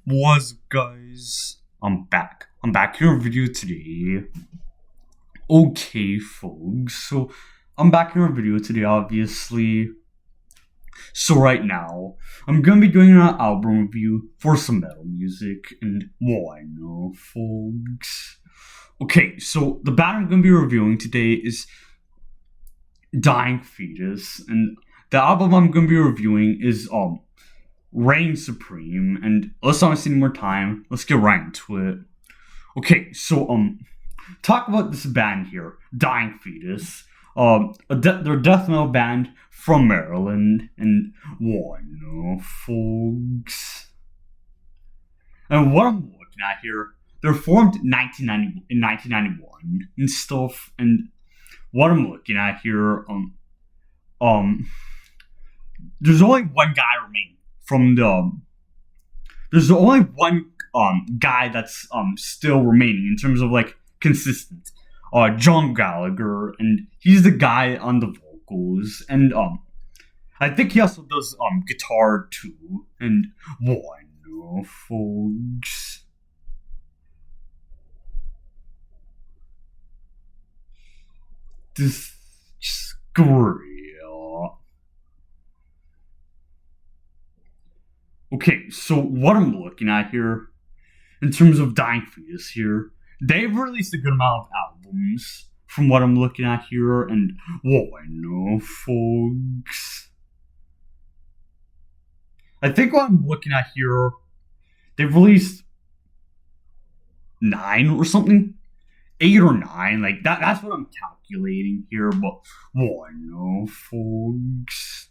What's up, guys? I'm back. I'm back here in a video today. Okay, folks. So I'm back here in a video today, obviously. So right now, I'm gonna be doing an album review for some metal music, and well, I know, folks. Okay, so the band I'm gonna be reviewing today is Dying Fetus, and the album I'm gonna be reviewing is Reign Supreme. And let's not waste any more time. Let's get right into it. Okay, so talk about this band here, Dying Fetus. They're a death metal band from Maryland, and well, I know, folks. And what I'm looking at here, they're formed in 1991 and stuff. And what I'm looking at here, there's only one guy remaining from the. There's only one guy that's still remaining in terms of like consistent. John Gallagher, and he's the guy on the vocals, and I think he also does guitar too. And well, I know, folks. This is great. Okay, so what I'm looking at here, in terms of Dying Fetus here, they've released a good amount of albums from what I'm looking at here, and whoa, I know, folks. I think what I'm looking at here, they've released 9 or something, 8 or 9, like that's what I'm calculating here, but whoa, I know, folks.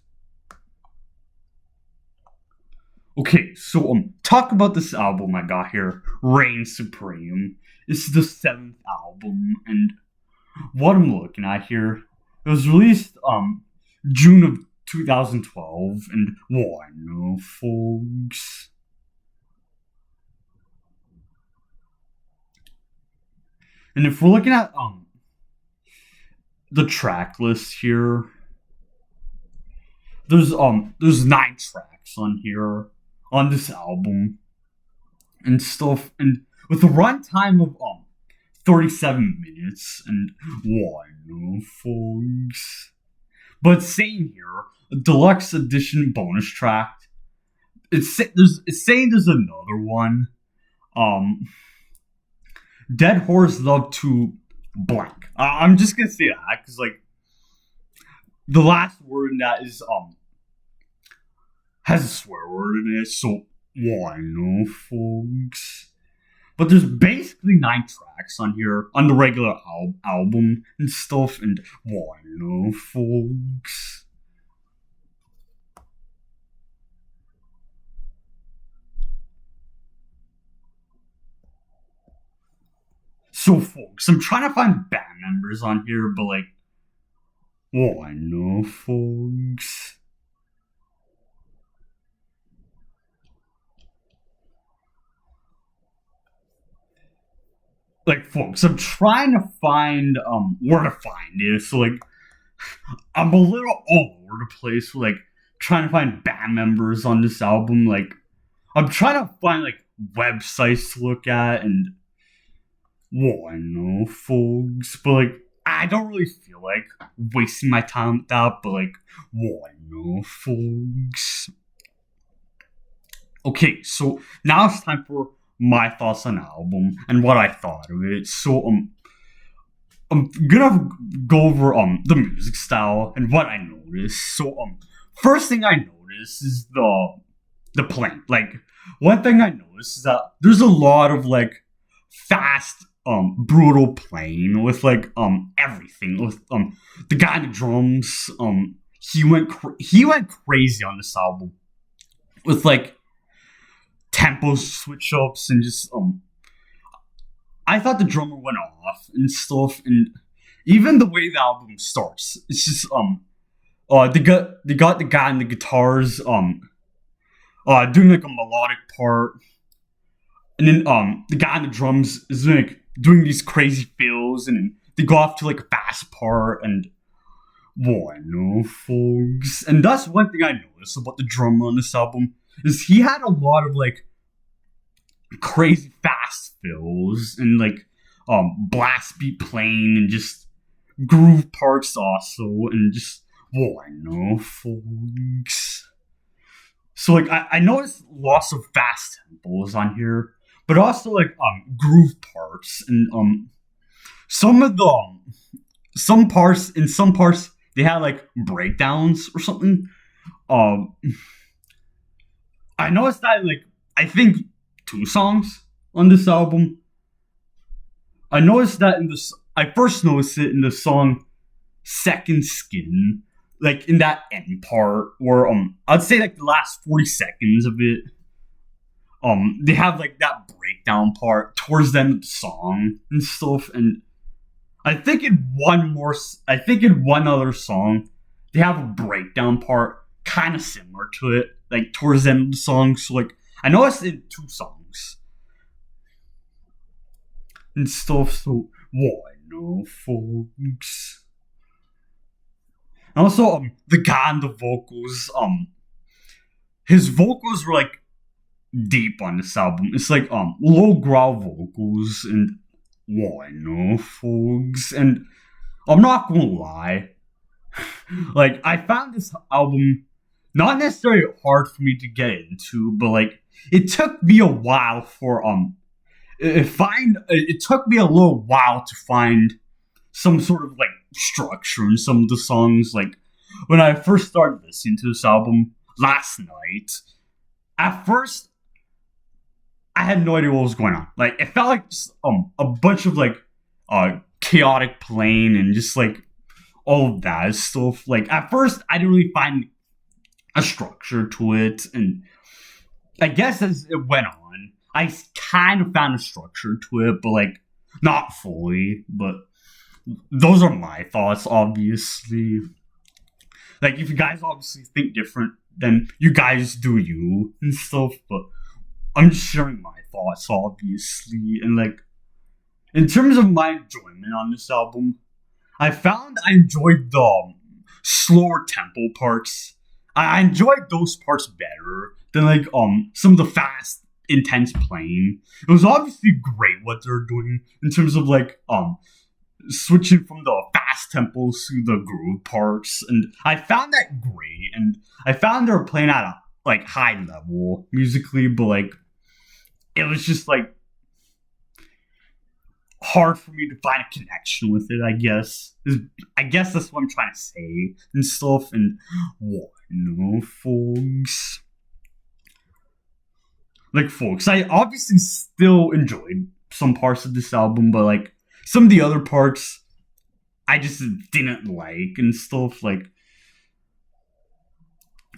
Okay, so talk about this album I got here, Reign Supreme. This is the 7th album, and what I'm looking at here, it was released June of 2012, and well, I know, folks. And if we're looking at the track list here, there's 9 tracks on here on this album and stuff, and with a runtime of 37 minutes, and well, I know, folks. But saying here, a deluxe edition bonus track. It's saying there's another one. Dead Horse Love to blank. I'm just gonna say that because like the last word in that is has a swear word in it, so well, I know, folks. But there's basically 9 tracks on here on the regular album and stuff, and well, I know, folks. So, folks, I'm trying to find band members on here, but like, well, I know, folks. Like, folks, I'm trying to find where to find it. So like, I'm a little all over the place with like trying to find band members on this album. Like, I'm trying to find like websites to look at, and well, I know, folks, but like I don't really feel like wasting my time with that. But like, well, I know, folks. Okay, so now it's time for my thoughts on the album and what I thought of it. So I'm gonna go over the music style and what I noticed. So first thing I noticed is the playing. Like, one thing I noticed is that there's a lot of like fast brutal playing with like everything with the guy in the drums. He went crazy on this album with like tempo switch ups and just I thought the drummer went off and stuff, and even the way the album starts, it's just they got the guy in the guitars doing like a melodic part, and then the guy on the drums is like doing these crazy fills, and then they go off to like a bass part, and well, I know, folks. And that's one thing I noticed about the drummer on this album is he had a lot of like crazy fast fills and like blast beat playing and just groove parts also and just I know folks. So like I noticed lots of fast tempos on here, but also like groove parts and some of the some parts they had like breakdowns or something. Um I noticed that in, like I think two songs on this album. I noticed that in this I first noticed it in the song Second Skin, like in that end part where I'd say like the last 40 seconds of it, they have like that breakdown part towards the end of the song and stuff, and I think in one other song they have a breakdown part kind of similar to it, like towards the end of the song. So like I noticed in two songs and stuff. So I know folks. And also, the guy on the vocals, his vocals were like deep on this album. It's like low growl vocals and I know folks. And I'm not gonna lie, like I found this album not necessarily hard for me to get into, but like it took me a while for it took me a little while to find some sort of like structure in some of the songs. Like when I first started listening to this album last night, at first I had no idea what was going on. Like it felt like just a bunch of like chaotic playing and just like all of that stuff. Like at first I didn't really find a structure to it, and I guess as it went on, I kind of found a structure to it, but like not fully. But those are my thoughts, obviously. Like if you guys obviously think different, then you guys do you and stuff. But I'm just sharing my thoughts, obviously. And like in terms of my enjoyment on this album, I found I enjoyed the slower tempo parts. I enjoyed those parts better than like some of the fast, intense playing. It was obviously great what they're doing in terms of like switching from the fast tempos to the groove parts, and I found that great. And I found they were playing at a like high level musically, but like it was just like hard for me to find a connection with it. I guess that's what I'm trying to say and stuff. And folks. Like, folks, I obviously still enjoyed some parts of this album, but like some of the other parts I just didn't like and stuff. Like,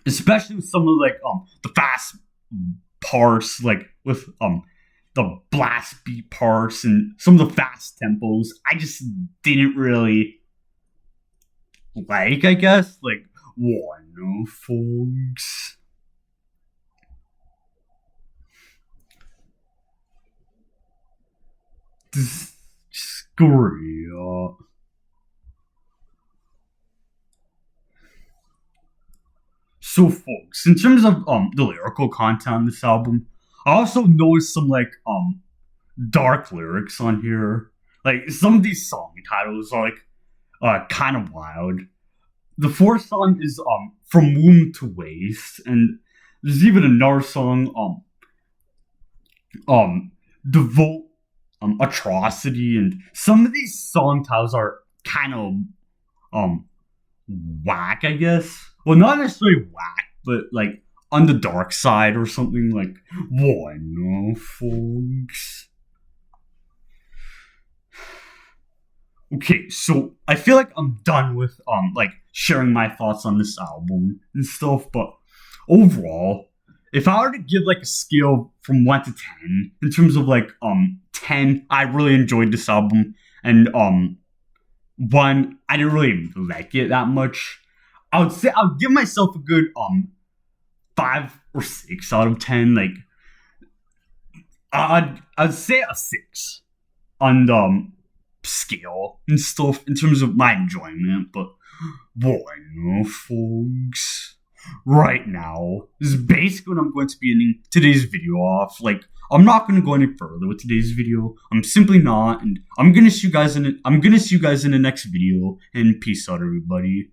especially with some of like the fast parts, like with the blast beat parts and some of the fast tempos, I just didn't really like. I guess like folks. Screw up. So, folks, in terms of the lyrical content on this album, I also noticed some like dark lyrics on here. Like some of these song titles are like kind of wild. The fourth song is From Womb to Waist, and there's even another song Devote Atrocity, and some of these song titles are kind of whack, I guess. Well, not necessarily whack, but like on the dark side or something. Like folks. Okay, so I feel like I'm done with like sharing my thoughts on this album and stuff, but overall, if I were to give like a scale from 1 to 10 in terms of like 10, I really enjoyed this album, and 1, I didn't really like it that much. I would say I'll give myself a good 5 or 6 out of 10. Like I'd say a 6 on the scale and stuff in terms of my enjoyment. But folks, right now, this is basically what I'm going to be ending today's video off. Like I'm not gonna go any further with today's video. I'm simply not, and I'm gonna see you guys in the next video. And peace out, everybody.